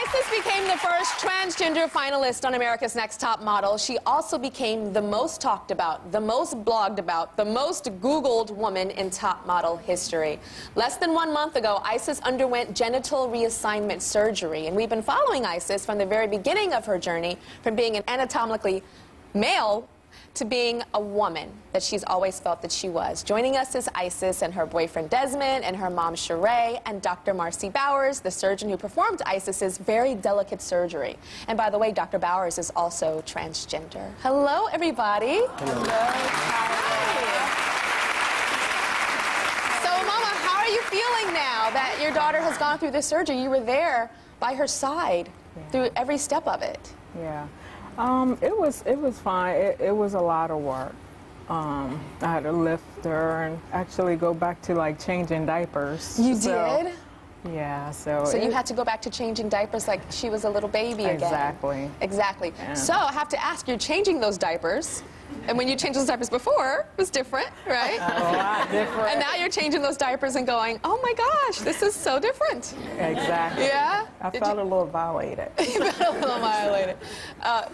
Isis became the first transgender finalist on America's Next Top Model. She also became the most talked about, the most blogged about, the most Googled woman in top model history. Less than 1 month ago, Isis underwent genital reassignment surgery, and we've been following Isis from the very beginning of her journey, from being an anatomically male to being a woman that she's always felt that she was. Joining us is Isis and her boyfriend Desmond and her mom Sheree and Dr. Marcy Bowers, the surgeon who performed Isis's very delicate surgery. And by the way, Dr. Bowers is also transgender. Hello, everybody. Hello. So, Mama, how are you feeling now that your daughter has gone through this surgery? You were there by her side through every step of it. Yeah. It was fine. It was a lot of work. I had to lift her and actually go back to like changing diapers. You did? Yeah. So you had to go back to changing diapers like she was a little baby again. Exactly. Exactly. Yeah. So I have to ask, you're changing those diapers. And when you changed those diapers before, it was different, right? A lot different. And now you're changing those diapers and going, oh my gosh, this is so different. Exactly. Yeah? I felt a little violated. You felt a little violated.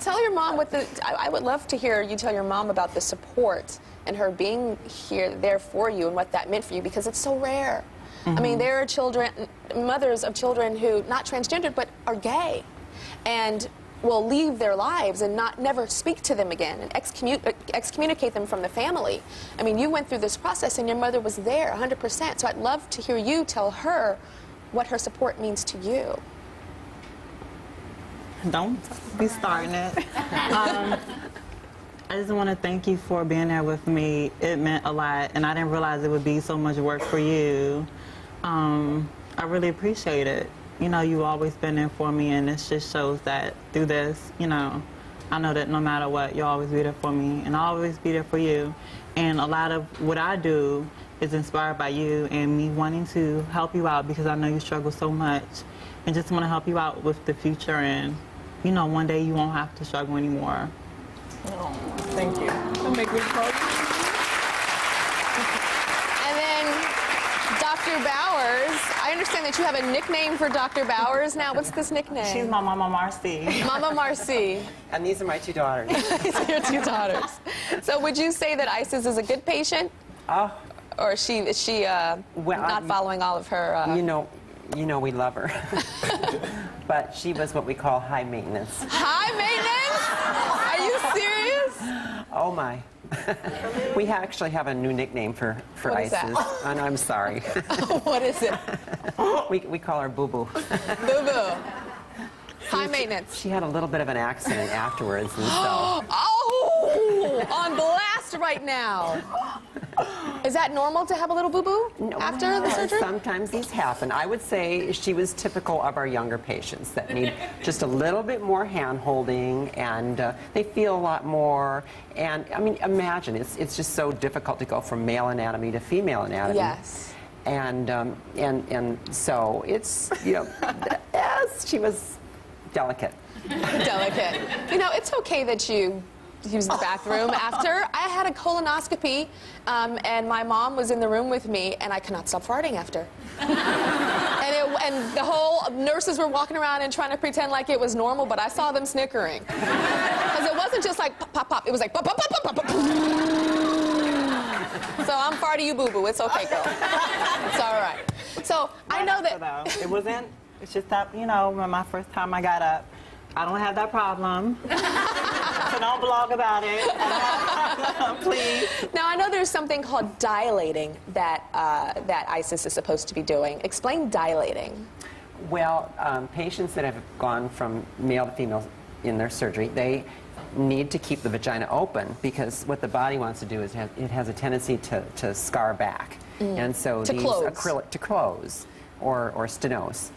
Tell your mom what I would love to hear you tell your mom about the support and her being there for you and what that meant for you, because it's so rare. I mean, there are children, mothers of children who, not transgendered, but are gay. And will leave their lives and never speak to them again and excommunicate them from the family. I mean, you went through this process and your mother was there 100%. So I'd love to hear you tell her what her support means to you. Don't be starting it. I just want to thank you for being there with me. It meant a lot, and I didn't realize it would be so much work for you. I really appreciate it. You know, you've always been there for me, and it just shows that through this, you know, I know that no matter what, you'll always be there for me, and I'll always be there for you. And a lot of what I do is inspired by you and me wanting to help you out, because I know you struggle so much, and just want to help you out with the future, and, you know, one day you won't have to struggle anymore. Oh, thank you. That'll make me proud. And then Dr. Bowers, I understand that you have a nickname for Dr. Bowers now. What's this nickname? She's my Mama Marcy. Mama Marcy. And these are my two daughters. These are your two daughters. So would you say that Isis is a good patient? Or is she not following all of her... You know we love her. But she was what we call high maintenance. High maintenance? Are you serious? Oh, my. We actually have a new nickname for what Isis. And I'm sorry. What is it? We call her Boo Boo. Boo Boo. High maintenance. She had a little bit of an accident afterwards, and so... Oh! On blast right now. Is that normal to have a little boo-boo after the surgery? Sometimes these happen. I would say she was typical of our younger patients that need just a little bit more hand-holding, and they feel a lot more. And, I mean, imagine, it's just so difficult to go from male anatomy to female anatomy. Yes. And so it's, you know, yes, she was delicate. Delicate. You know, it's okay that you use the bathroom after. I had a colonoscopy, and my mom was in the room with me, and I could not stop farting after. And the whole nurses were walking around and trying to pretend like it was normal, but I saw them snickering. Because it wasn't just like pop, pop, pop. It was like pop, pop, pop, pop, pop, pop. So I'm farting you, boo-boo. It's okay, girl. It's all right. So I know that... It wasn't, it's just that, you know, when my first time I got up, I don't have that problem. So don't blog about it. I don't have that problem, please. Now, I know there's something called dilating that, that Isis is supposed to be doing. Explain dilating. Well, patients that have gone from male to female in their surgery, they need to keep the vagina open, because what the body wants to do is it has a tendency to scar back. And so these acrylic to close, or stenose.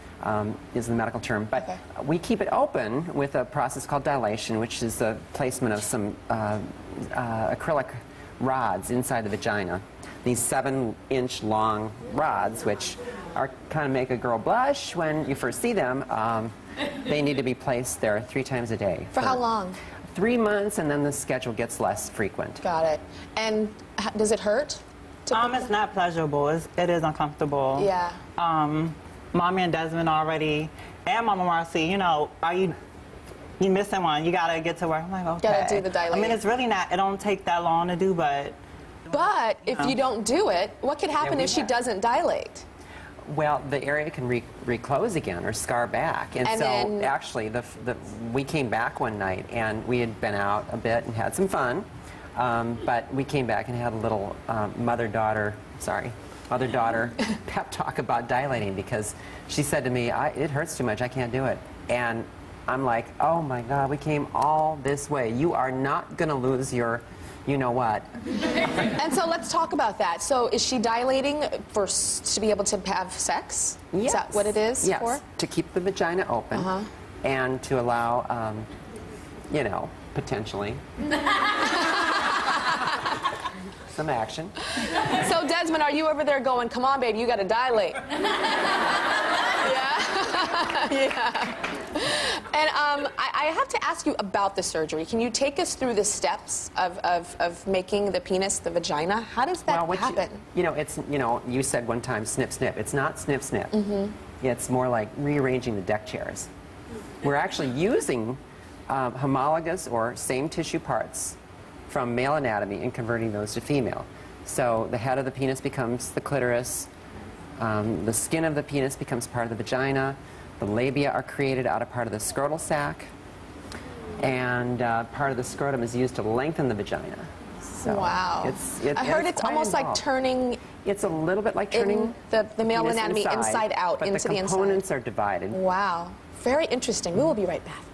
Is the medical term, but we keep it open with a process called dilation, which is the placement of some acrylic rods inside the vagina. These 7-inch long rods, which kind of make a girl blush when you first see them, they need to be placed there 3 times a day. For how long? 3 months, and then the schedule gets less frequent. Got it. And does it hurt? It's not pleasurable. It is uncomfortable. Yeah. Mommy and Desmond already And Mama Marcy, you know, you missing one? You gotta get to work. I'm like, okay. Gotta do the dilating. I mean, it's really not. It don't take that long to do, but. But if you don't do it, what could happen if she doesn't dilate? Well, the area can reclose again or scar back. And so then, actually, we came back one night and we had been out a bit and had some fun. But we came back and had a little mother-daughter pep talk about dilating, because she said to me, it hurts too much, I can't do it. And I'm like, oh my God, we came all this way. You are not going to lose your you-know-what. And so let's talk about that. So is she dilating to be able to have sex? Yes. Is that what it is yes. for? To keep the vagina open and to allow, you know, potentially some action. So Desmond, are you over there going, come on, babe, you got to dilate? Yeah? Yeah. And I have to ask you about the surgery. Can you take us through the steps of making the penis the vagina? How does that happen? You said one time snip, snip. It's not snip, snip. It's more like rearranging the deck chairs. We're actually using homologous or same tissue parts from male anatomy and converting those to female. So the head of the penis becomes the clitoris, the skin of the penis becomes part of the vagina, the labia are created out of part of the scrotal sac, and part of the scrotum is used to lengthen the vagina. So wow. I heard it's almost like turning... It's a little bit like turning the male anatomy inside out but into the inside. the components are divided. Wow. Very interesting. We will be right back.